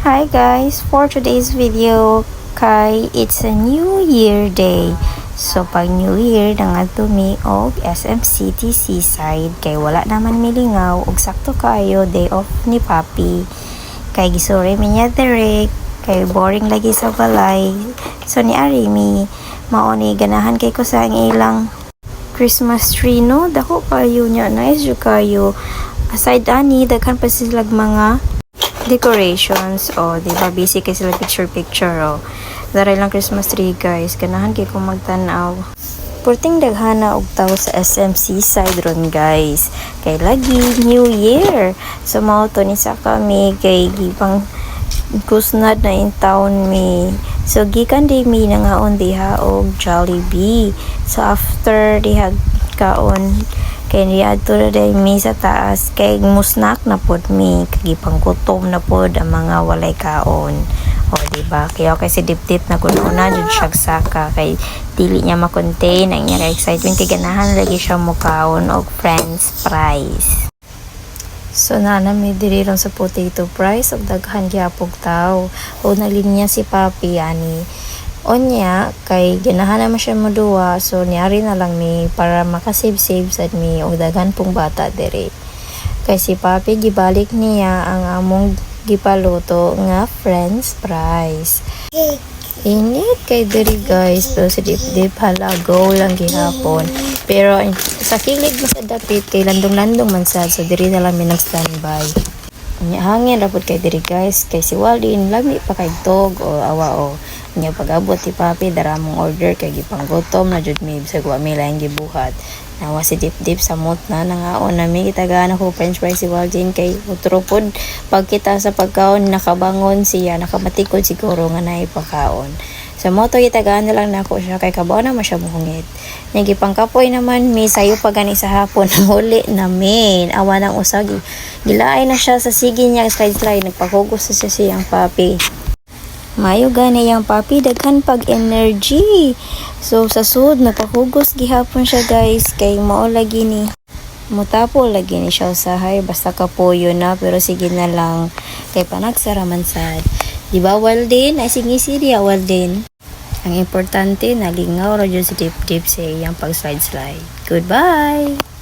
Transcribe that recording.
Hi guys, for today's video kay it's a New Year day. So pag New Year nga tumi og SM City Seaside kay wala naman milingaw og sakto kayo day off ni Papi. Kay gisore mi niya direct kay boring lagi sa balay. So ni Arimi mao ni ganahan kay ko sa ilang Christmas tree no, dako kayo niya, nice jud kayo. Aside ani daghan pa sila mga decorations di ba busy kay sila picture daray lang Christmas tree guys, ganahan kay ko magtan-aw. Purting daghana og tawo sa SM Seaside ron guys kay lagi New Year, so mao to ni sa kami kay gipang kusnad na in town mi, so gikan di mi nangaon diha og Jollibee. So after diha kaon kay niadto na day mi sa taas kay musnak na pod mi kay panggutom na pod ang mga walay kaon. Diba kaya kasi dip-dip na kununa jud siya saka kay dili niya ma-contain ang iya excitement kay ganahan lagi siya mukaon og french fries. So nana may diri ron sa potato fries og daghan gyapog taw o nalinya si Papi ani onya kay ganahan naman siya moduwa, so niari na lang mi para makasave-save sad mi og daghan pong bata diri. Kay si Papi gibalik niya ang among gipaluto nga french fries. Init kay diri guys, pero sa dip-dip halago lang gihapon. Pero sa kilid mo sa dapit kay landong-landong man sad, so diri na lang mi nag-standby. Hangin rapod kay diri guys kay si Waldin lami pa kay tog o awa nya pag-abot ti Papi daramong order kay gipanggutom na jud mi bisag wa mi laing gibuhat. Nawa si dip-dip sa mot na nangaon nami gitagaan ako french fries si Waldin kay utro pod pag kita sa pagkaon nakabangon siya, nakamatikod siguro nga naay pagkaon. Sa moto gitagaan na lang nako siya kay kabaw na siya muhungit. Nya gipangkapoy naman mi sayo pa gani sa hapon huli namin awa nang usagi. Gilaay na siya sa sige niya slide nagpahugos sa siyang Papi. Mayo gani yang Papi daghan pag energy. So sa sud napahugos gihapon siya guys kay mao lagi ni mutapo lagi ni siya usahay basta kapoyo na, pero sige na lang kay panagsaraman sad. Di ba Waldin? Ay singisi diya Waldin. Ang importante nalingaw ra jud si dip-dip sa iyang pag slide. Goodbye.